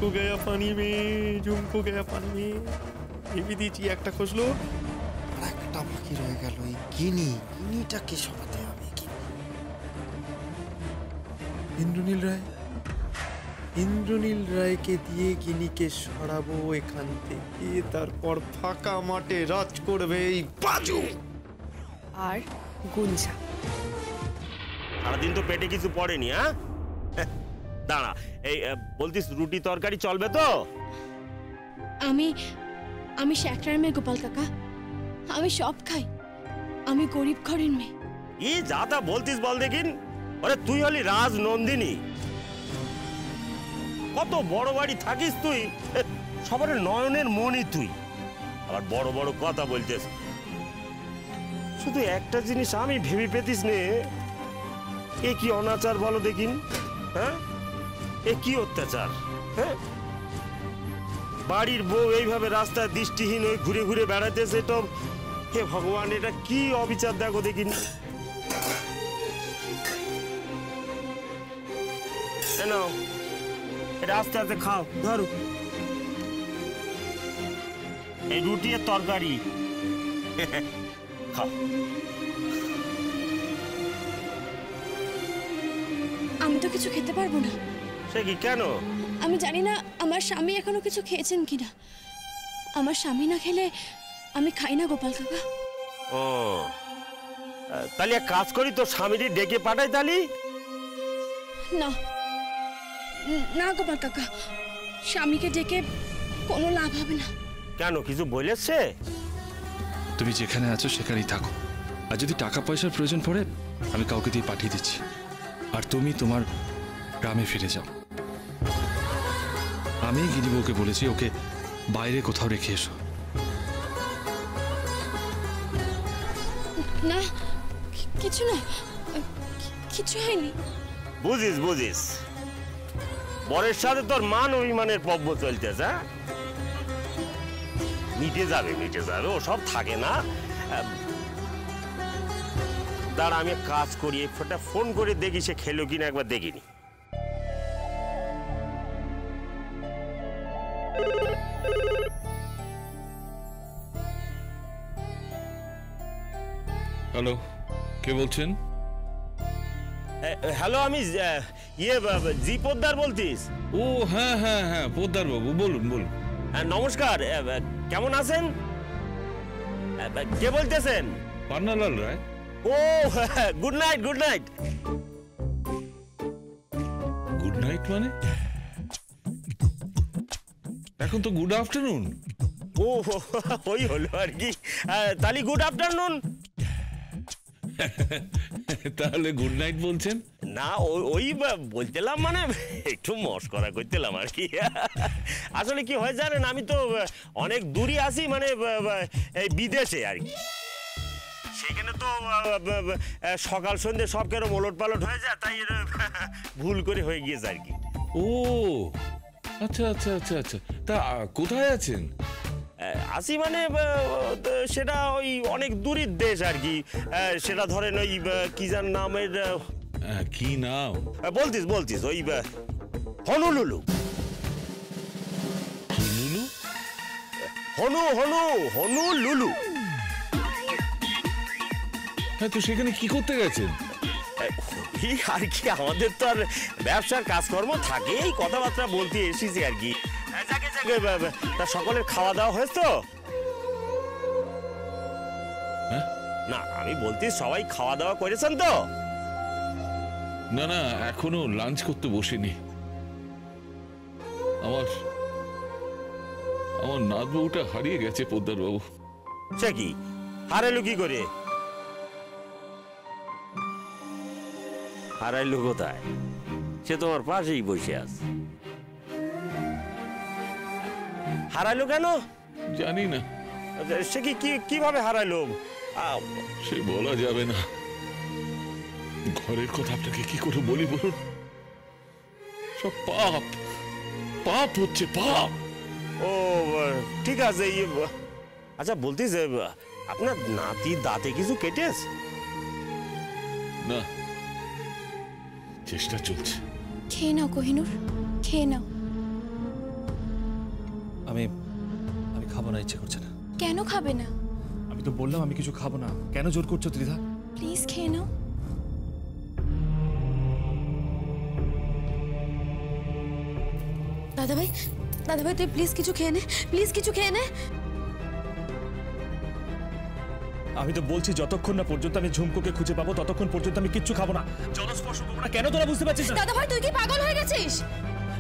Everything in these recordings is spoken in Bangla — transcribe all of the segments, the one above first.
झुमको गया पानी में, झुमको गया पानी में। ভেবে দিয়েছি একটা খসলো আর একটা বাকি রয়ে গেল। এই গিনিটাকে সরাতে হবে। ইন্দ্রনীল রায়কে দিয়ে গিনিকে সরাবো এখান থেকে। তারপর ফাঁকা মাঠে রাজ করবে এই বাজু আর গুঞ্জা। সারাদিন তো পেটে কিছু পড়েনি। হ্যাঁ দাঁড়া, এই বলতিস রুটি তরকারি চলবে তো? আমি শ্যাকরার মেয়ে গোপাল কাকা, আমি সব খাই। আমি গরিব ঘরের মেয়ে। ই যা তা বলতিস বল দেখিন। আরে তুই হলি রাজ নন্দিনী, কত বড় বাড়ি থাকিস তুই, সবার নয়নের মনি তুই, আবার বড় বড় কথা বলতেস। শুধু একটা জিনিস আমি ভেবে পেতিস নে, এ কি অনাচার বলো দেখিন। হ্যাঁ এ কি অত্যাচার। হ্যাঁ বাড়ির বউ এইভাবে রাস্তায় দৃষ্টিহীন হয়ে ঘুরে ঘুরে বেড়াতেছে, তো হে ভগবান এটা কি অবিচার দেখো দেখিন। এটা আস্তে আস্তে খাও, ধরো এই রুটি আর তরকারি খাও। আমি তো কিছু খেতে পারবো না। সে কি কেন? আমি জানি না আমার স্বামী এখনো কিছু খেয়েছেন কিনা। আমার স্বামী না খেলে আমি খাই না গোপাল কাকা। ও তাহলে এক কাজ করি, তোর স্বামীকে ডেকে পাঠাই তাহলে। না না গোপাল কাকা, স্বামীকে ডেকে কোনো লাভ হবে না। কেন, কিছু বলেছে? তুমি যেখানে আছো সেখানেই থাকো, আর যদি টাকা পয়সার প্রয়োজন পড়ে আমি কাউকে দিয়ে পাঠিয়ে দিচ্ছি, আর তুমি তোমার গ্রামে ফিরে যাও। আমি গিরিবউকে বলেছি ওকে বাইরে কোথাও রেখে এসো। না কিছু না, কিছু হয়নি। বুঝিস বুঝিস, বরের সাথে তোর মান অভিমানের পর্ব চলতেছে। মিটে যাবে ও সব থাকে না। দাঁড়া আমি কাজ করি, ফোন করে দেখি সে খেলো কিনা, একবার দেখিনি। হ্যালো, কে বলছেন? হ্যালো, আমি জি পোদ্দার বলতিস? ও হ্যাঁ হ্যাঁ হ্যাঁ পোদ্দার বাবু, বলুন বলুন। নমস্কার, কেমন আছেন? কে বলতেছেন? Pannalal Roy. Oh good night. Good night good night মানে? এখন তো গুড আফটারনুন। ও ওই হলো আর কি, তাহলে গুড আফটারনুন। তাহলে গুড নাইট বলছেন? না ওই বলতেলাম, মানে একটু মস্করা করতেলাম আর কি। আসলে কি হয় জানেন, আমি তো অনেক দূরে আছি, মানে এই বিদেশে আর কি। সেখানে তো সকাল সন্ধ্যে সব কেরম ওলট পালট হয়ে যায়, তাই ভুল করে হয়ে গিয়েছে আর কি। ও আচ্ছা আচ্ছা আচ্ছা আচ্ছা, তা কোথায় আছেন? আসি মানে সেটা ওই অনেক দূরের দেশ আর কি। সেটা ধরেন ওই কি যার নামের, কি নাম বলতিস ওই হনুলুলু। হনুলুলু। হ্যাঁ, তো সেখানে কি করতে গেছেন? আর কি, আমাদের তো আর ব্যবসার কাজকর্ম থাকে, এই কথাবার্তা বলতে এসেছি আর কি। তা সকলের খাওয়া দাওয়া হয়েছে তো? না আমি বলতে সবাই খাওয়া দাওয়া করেছেন তো? না না, এখনো লাঞ্চ করতে বসিনি। আমার নাতবউটা হারিয়ে গেছে পোদ্দার বাবু। সে কি, হারাইলো কি করে? হারাইলো কোথায়? সে তোমার পাশেই বসে আছে। হারাইলো কেন জানি না। সে কিভাবে হারাইলো? সে বলা যাবে না। ঘরের কথা আপনাকে কি করে বলি বলুন? সব পাপ হচ্ছে, পাপ। ও ঠিক আছে। আচ্ছা বলতে যে আপনার নাতি দাঁতে কিছু কেটেছে? না, চেষ্টা চলছে। খেয়ে নাও কোহিনূর, খেয়ে নাও। আমি আমি খাবো না, ইচ্ছে করছে না। কেন খাবে না? আমি তো বললাম আমি কিছু খাবো না, কেন জোর করছো ত্রিধা? প্লিজ খেয়ে নাও। দাদাভাই, দাদাভাই তুই প্লিজ কিছু খেয়ে নে, প্লিজ কিছু খেয়ে নে। আমি তো বলছি যতক্ষণ না পর্যন্ত আমি ঝুমকোকে খুঁজে পাবো ততক্ষণ পর্যন্ত আমি কিচ্ছু খাবো না, জলস্পর্শ করবো না। কেন তোরা বুঝতে পারছিস না? দাদাভাই তুই কি পাগল হয়ে গেছিস?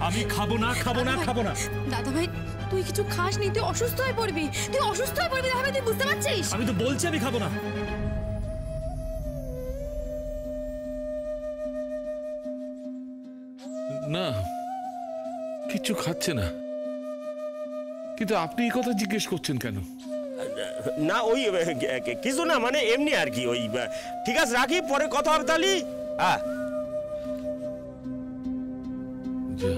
আমি খাবো না, খাবো না, খাবো না। দাদাভাই তুই কিছু খাস নি, তুই অসুস্থ হয়ে পড়বি, তুই অসুস্থ হয়ে পড়বি দাদাভাই, তুই বুঝতে পারছিস? আমি তো বলছি আমি খাবো না। না, কিচ্ছু খাচ্ছে না, কিন্তু আপনি এই কথা জিজ্ঞেস করছেন কেন? না ওই কিছু না, মানে এমনি আর কি। ওই ঠিক আছে, রাখি, পরে কথা হবে তাহলে। হ্যাঁ, যা,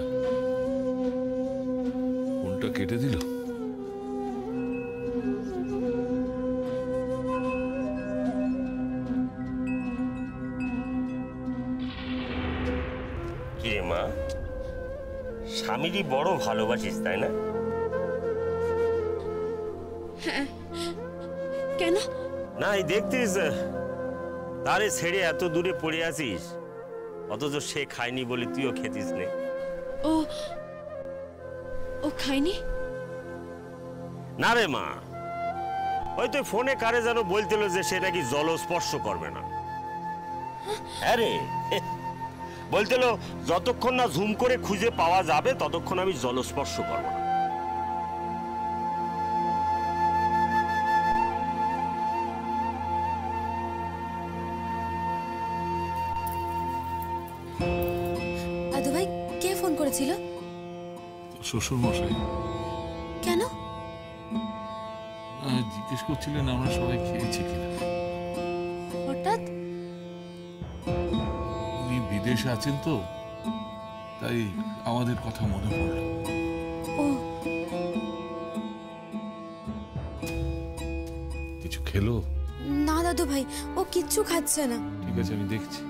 ফোনটা কেটে দিল। কি রে মা, স্বামীরই বড় ভালোবাসিস তাই না? কেন? না এই দেখতিস তারে ছেড়ে এত দূরে পড়ে আছিস, অথচ সে খায়নি বলে তুইও খেতিস নে। ও ও খায়নি? না রে মা, হয়তো ফোনে কারে যেন বলছিল যে সে নাকি জল স্পর্শ করবে না। হ্যাঁ রে, বলছিল যতক্ষণ না ঝুম করে খুঁজে পাওয়া যাবে ততক্ষণ আমি জল স্পর্শ করবো না। দাদাভাই কে ফোন করেছিল? শ্বশুর মশাই। কেন? জিজ্ঞেস করছিলেন আমরা সবাই খেয়েছি কিনা। হঠাৎ? উনি বিদেশে আছেন তো, তাই আমাদের কথা মনে পড়ল। ও কিছু খেলো? না দাদু ভাই, ও কিচ্ছু খাচ্ছে না। ঠিক আছে, আমি দেখছি।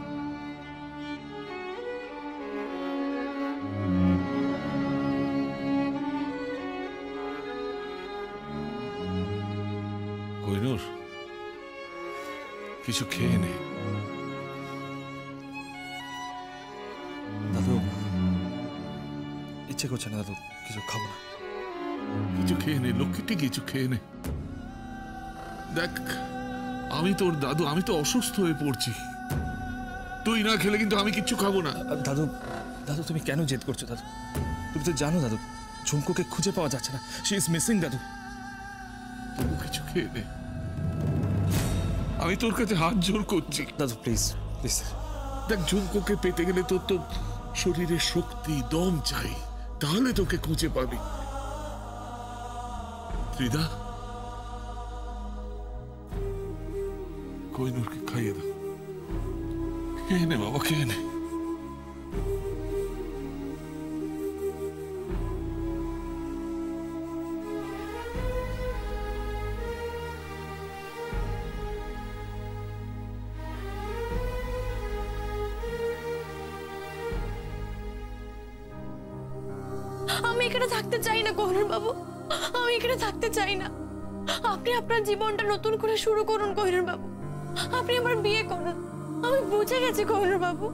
কইনুর, কিছু খেয়ে নে। দাদু, ইচ্ছে করছে না দাদু, কিছু খাবো না। কিছু খেয়ে নে লক্ষ্মীটি, কিছু খেয়ে নে। দেখ, আমি তোর দাদু, আমি তো অসুস্থ হয়ে পড়ছি। তুই না খেলে কিন্তু আমি কিচ্ছু খাবো না। দাদু, দাদু তুমি কেন জেদ করছো দাদু? তুমি তো জানো দাদু ঝুমকোকে খুঁজে পাওয়া যাচ্ছে না, শি ইজ মিসিং দাদু। তবু কিছু খেয়ে নে, আমি তোর কাছে হাত জোর করছি। দাদু প্লিজ প্লিজ। দেখ, ঝুমকোকে পেতে গেলে তোর তো শরীরে শক্তি, দম চাই, তাহলে তোকে খুঁজে পাবি। ত্রিদা, কইনুরকে খাইয়ে দাও। খেয়ে নে বাবা, খেয়ে নে। আমি এখানে থাকতে চাই না কোহিনূর বাবু, আমি এখানে থাকতে চাই না। আপনি আপনার জীবনটা নতুন করে শুরু করুন কোহিনূর বাবু, আপনি আমার বিয়ে করুন। আমি বুঝে গেছি কোহিনূর বাবু,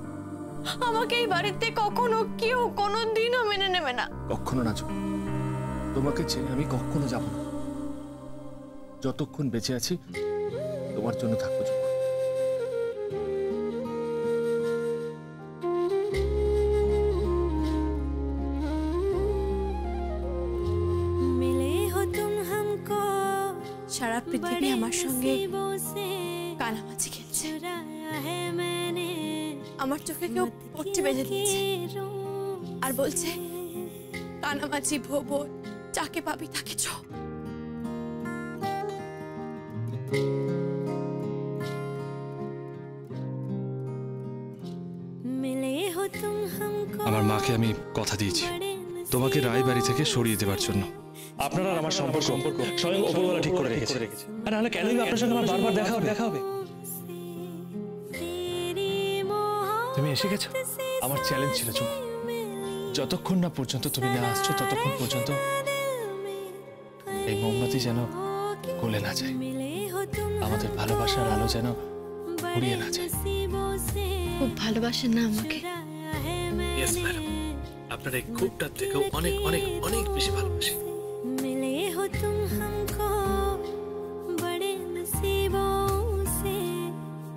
আমাকে এই বাড়িতে কখনো কেউ কোনোদিনও মেনে নেবে না। কখনো না, তোমাকে ছেড়ে আমি কখনো যাব না। যতক্ষণ বেঁচে আছি তোমার জন্য থাকবো। সারা পৃথিবী আমার সঙ্গে কানামাছি খেলছে, আমার চোখে কেউ পট্টি বেঁধে দিয়েছে আর বলছে কানামাছি ভোবো, যাকে পাবি তাকে ছ। আমার মাকে আমি কথা দিয়েছি তোমাকে রায়বাড়ি থেকে সরিয়ে দেওয়ার জন্য। আপনার আর আমার সম্পর্ক স্বয়ং উপরওয়ালা ঠিক করে রেখেছে। আর নাহলে কেনই আপনার সঙ্গে আমার বারবার দেখা হবে? তুমি এসে গেছো, আমার চ্যালেঞ্জ ছিল চুমা। যতক্ষণ না পর্যন্ত তুমি না আসছো ততক্ষণ পর্যন্ত এই মোমবাতি যেন গলে না যায়, আমাদের ভালোবাসার আলো যেন ফুরিয়ে না যায়। খুব ভালোবাসেন না আমাকে? ইয়েস ম্যাডাম, আপনার এই খুবটার থেকেও অনেক অনেক অনেক বেশি ভালোবাসি। मिले हो तुम हमको बड़े नसीबों से,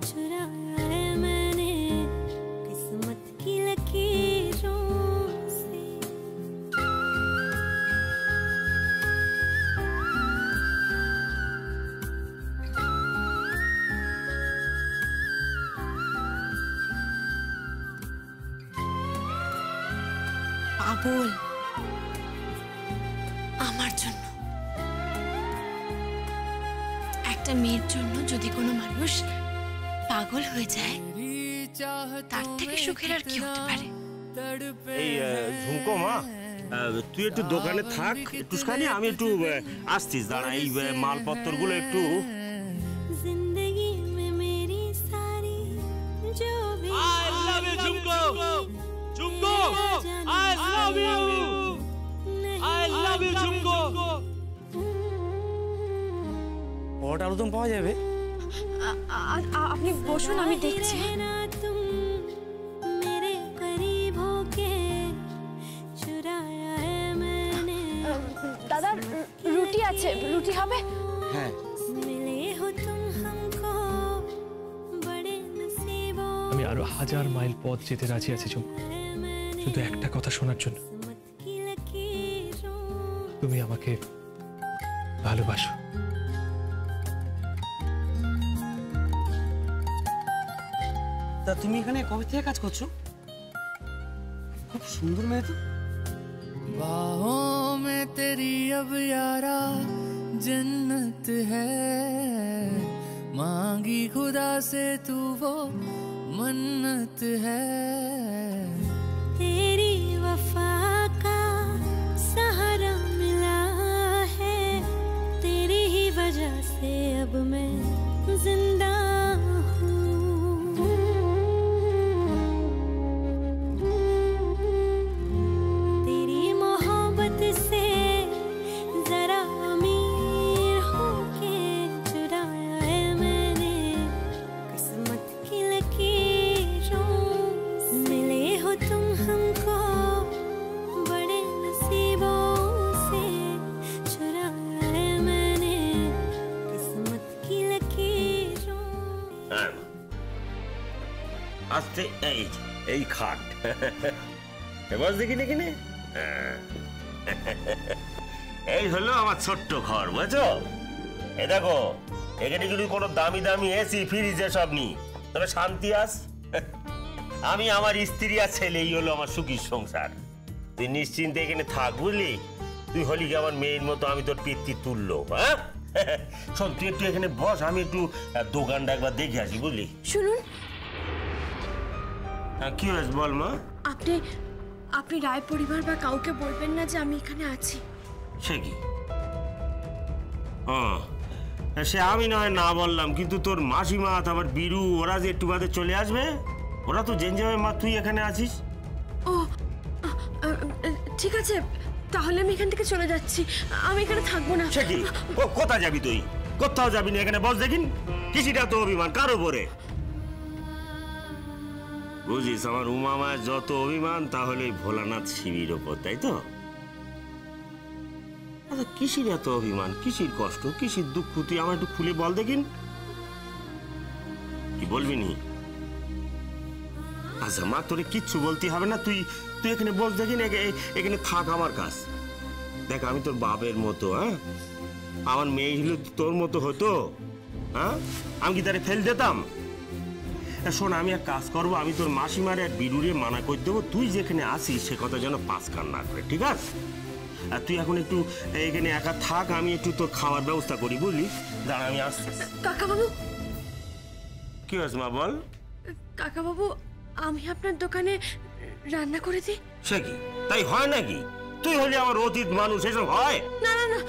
चुराया है मैंने किस्मत की लकीरों से। পাগল আমার জন্য। একটা মেয়ের জন্য যদি কোনো মানুষ পাগল হয়ে যায়, তার থেকে সুখের আর কি হতে পারে? এই ঝুমকো মা, তুই একটু দোকানে থাক একটুখানি, আমি একটু আসছিস, দাঁড়া এই মালপত্রগুলো একটু। जिंदगी में मेरी सारी जो भी I love you, Jumko. Jumko, I love you. I love you, Jumko. পরোটা আলুদম পাওয়া যাবে? আপনি বসুন, আমি দেখছি। रहना तुम मेरे करीब होके, चुराया है मैंने। দাদা রুটি আছে, রুটি হবে? হ্যাঁ। मिले हो तुम हमको बड़े नसीबों আমি আরো 1000 মাইল পথ যেতে রাজি আছি ঝুমকো, শুধু একটা কথা শোনার জন্য। की लकीरों। তুমি আমাকে ভালোবাসো। তা তুমি এখানে কবে থেকে কাজ করছো? খুব সুন্দর মেয়ে তো। बाहों में तेरी अब यारा जन्नत है, मांगी खुदा से तू वो मन्नत है। तेरी वफा का सहारा मिला है, तेरी ही वजह से अब मैं जिंदा हूँ। तेरी मोहब्बत से जरा अमीर होके, चुराया है मैंने किस्मत की लकीरों से। मिले हो तुम हमको बड़े नसीबों से, चुराया है मैंने किस्मत की लकीरों से। হ্যাঁ, আসতে এই খাট এবার দেখি না কিনে। এই হলো আমার ছোট্ট ঘর, বুঝছো? এই দেখো, এখানে যদি কোনো দামি দামি এসি ফ্রিজ এসব নি, তবে শান্তি আস। আমি আমার স্ত্রী আর ছেলে, এই হলো আমার সুখী সংসার। তুই নিশ্চিন্তে এখানে থাক, বুঝলি? তুই হলি কি আমার মেয়ের মতো, আমি তোর পিতৃ তুল্য। হ্যাঁ শোন, তুই একটু এখানে বস, আমি একটু দোকানটা একবার দেখে আসি, বুঝলি? শুনুন, হ্যাঁ, কি হয়েছে বল মা? আপনি রায় পরিবার বা কাউকে বলবেন না যে আমি এখানে আছি। সে কি? সে আমি নয় না বললাম, কিন্তু তোর মাসিমা, তারপর বিরু, ওরা যে একটু বাদে চলে আসবে, ওরা তো জেনে যাবে মা তুই এখানে আছিস। ও ঠিক আছে, তাহলে আমি এখান থেকে চলে যাচ্ছি, আমি এখানে থাকবো না। সে কি? কোথায় যাবি তুই? কোথাও যাবি না, এখানে বস দেখিন। কিসিটা তো অভিমান কার উপরে? বুঝিস, আমার উমা মায়ের যত অভিমান, তাহলে ভোলানাথ শিবির ওপর, তাই তো? আচ্ছা, কিসির এত অভিমান, কিসির কষ্ট, কিসির দুঃখ, তুই আমার একটু খুলে বল দেখিন। কি বলবি নি? আচ্ছা মা, তোরে কিচ্ছু বলতে হবে না, তুই তুই এখানে বস দেখিন, এখানে থাক আমার কাছ। দেখ, আমি তোর বাপের মতো, হ্যাঁ? আমার মেয়ে হলে তোর মতো হতো, হ্যাঁ? আমি কি তারে ফেল দিতাম? শোন, আমি এক কাজ করবো, আমি তোর মাসিমারে এক বিরুরে মানা করে দেবো, তুই যেখানে আসিস সে কথা যেন পাস কান না করে, ঠিক আছে? আর তুই এখন একটু এখানে একা থাক, আমি একটু তোর খাওয়ার ব্যবস্থা করি, বুঝলি? দাঁড়া, আমি আসছি। কাকা বাবু, কি হয়েছে মা, বল। কাকা বাবু, আমি আপনার দোকানে রান্না করে দিই। সে কি? তাই হয় নাকি? তুই হলি আমার অতীত মানুষ, এসব হয়? না না না,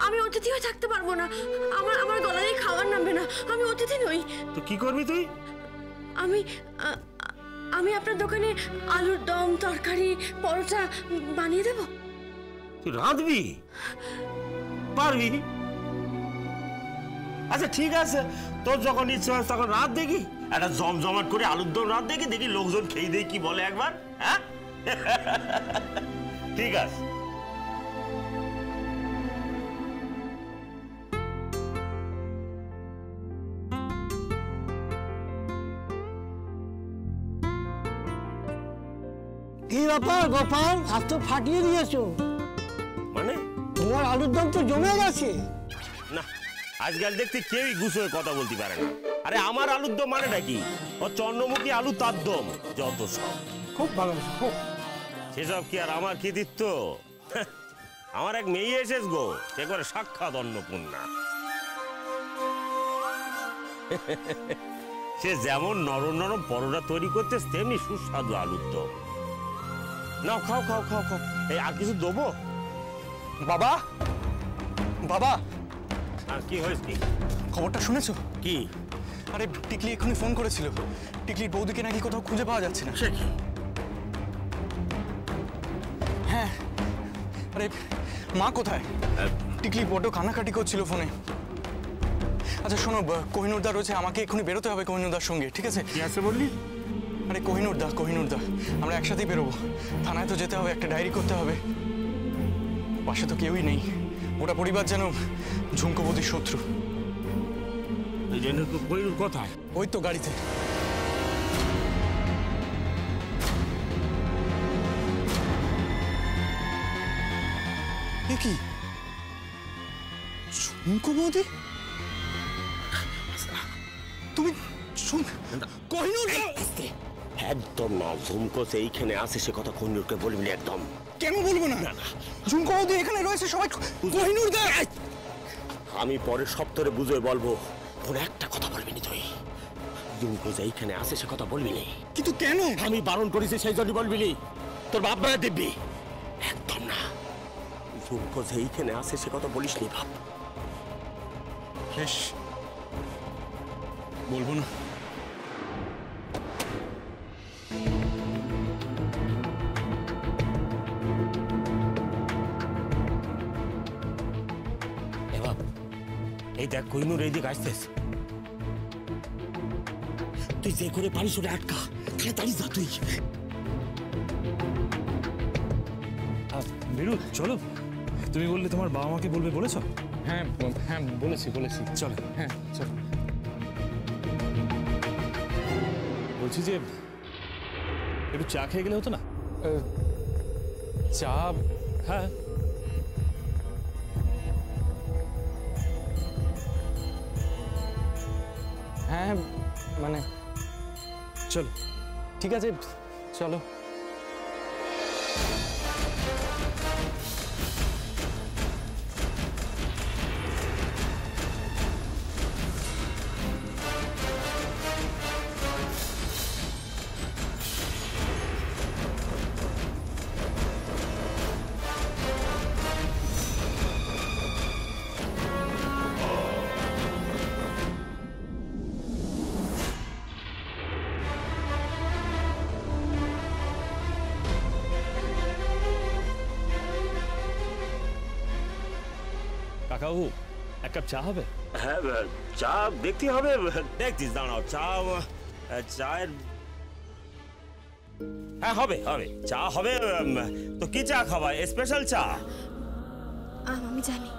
আমি অতিথি হয়ে থাকতে পারবো না, আমার গলায় খাবার নামবে না, আমি অতিথি নই। তো কি করবি তুই? আমি আপনার দোকানে আলুর দম, তরকারি, পরোটা বানিয়ে দেব। তুই রাঁধবি? পারবি? আচ্ছা ঠিক আছে, তোর যখন ইচ্ছে হয় তখন রাত দেখি, একটা জমজমাট করে আলুর দম রাত দেখি, দেখি লোকজন খেয়ে দিয়ে কি বলে একবার। হ্যাঁ ঠিক আছে। কি ব্যাপার গোপাল, আজ তো ফাটিয়ে দিয়েছো। মানে তোমার আলুর দম তো জমে গেছে। না, আজকাল দেখতে কেউই গুছিয়ে কথা বলতে পারে না। আরে আমার আলুর দম মানেটা কি? ও চন্দ্রমুখী আলু তার দম, যত সব। খুব ভালো, খুব। সেসব কি আর আমার কৃতিত্ব? আমার এক মেয়ে এসেছ গো, সে করে সাক্ষাৎ অন্নপূর্ণা। সে যেমন নরম নরম পরোটা তৈরি করতে, তেমনি সুস্বাদু আলুর দম। নাও খাও খাও খাও খাও। এই আর কিছু দেবো? বাবা, বাবা, আর কি হয়েছে? কি খবরটা শুনেছো? কি? আরে টিকলি এক্ষুনি ফোন করেছিল, টিকলির বৌদিকে নাকি কোথাও খুঁজে পাওয়া যাচ্ছে না। সে কি? হ্যাঁ, আরে মা কোথায়? টিকলি বড্ড কান্নাকাটি করছিল ফোনে। আচ্ছা শোনো, কোহিনুরদা রয়েছে, আমাকে এক্ষুনি বেরোতে হবে কোহিনুরদার সঙ্গে, ঠিক আছে? কি আছে বললি? আরে কোহিনুরদা, কোহিনুরদা, আমরা একসাথেই বেরোবো। থানায় তো যেতে হবে, একটা ডায়েরি করতে হবে। পাশে তো কেউই নেই, ওটা পরিবার যেন ঝুমকো বৌদির শত্রু। কোহিনুর কোথায়? ওই তো গাড়িতে। এ কি ঝুমকো বৌদি? তুমি কোহিনুর? একদম না, ঝুমকো এইখানে আছে সে কথা কোহিনুরকে বলবি না একদম। কেন বলবো না? ঝুমকো বৌদি এখানে রয়েছে, সবাই কোহিনুর দা। আমি পরের সপ্তাহে বুঝে বলবো, কোনো একটা কথা বলবি না তুই। ঝুমকো যে এইখানে আছে সে কথা বলবি না। কিন্তু কেন? আমি বারণ করেছি, সেই জন্য বলবি না। তোর বাপ ভাড়া দিবি একদম না। ঝুমকো যে এইখানে আছে সে কথা বলিস নি বাপ। বেশ, বলবো না। এই দেখ কোহিনুর এইদিকে আসতেছে। তুই যে করে পারিস ওটা আটকা, তাড়াতাড়ি যা তুই। বীরু চলো, তুমি বললে তোমার বাবা মাকে বলবে, বলেছো? হ্যাঁ হ্যাঁ, বলেছি। চলো। হ্যাঁ চলো। বলছি যে একটু চা খেয়ে গেলে হতো না? চা? হ্যাঁ। হ্যাঁ মানে চলো। ঠিক আছে, চলো। কাকাবু, এক কাপ চা হবে? হ্যাঁ, চা দেখতে হবে। দেখতিস, দাঁড়াও। চায়ের হ্যাঁ হবে, চা হবে। তো কি চা খাবা? স্পেশাল চা? আমি জানি।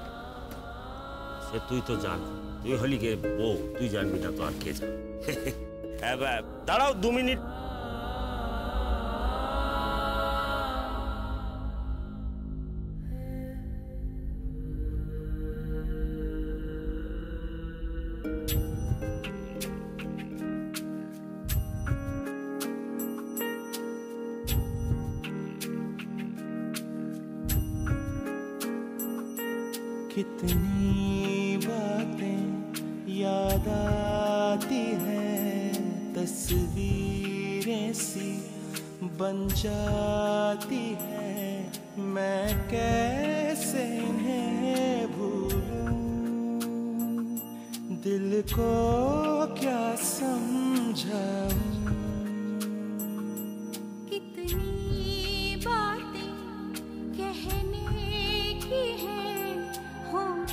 সে তুই তো জান, তুই হলি গে বউ, তুই জানবি না তো আর কে জান। দাঁড়াও 2 মিনিট। कितनी बातें याद आती हैं, तस्वीरें सी बन जाती है, मैं कैसे इन्हें भूलूं, दिल को क्या समझाऊं। कितनी बातें कहने की हैं, होंठ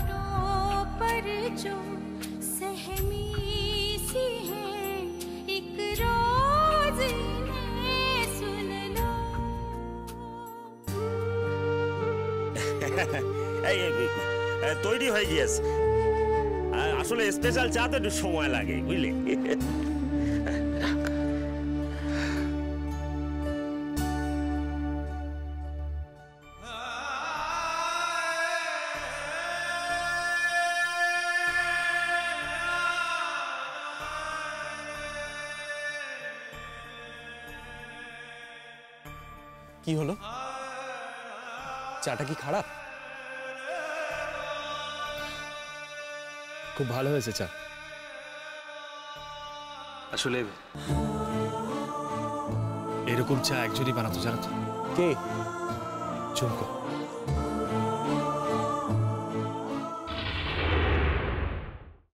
এই তৈরি হয়ে গিয়েছে। আসলে স্পেশাল চা তো একটু সময় লাগে, বুঝলি? কি হলো? চাটা কি খারাপ? খুব ভালো হয়েছে চা। আসলে এরকম চা একজনই বানাতো, জানো তো? কে? ঝুমকো।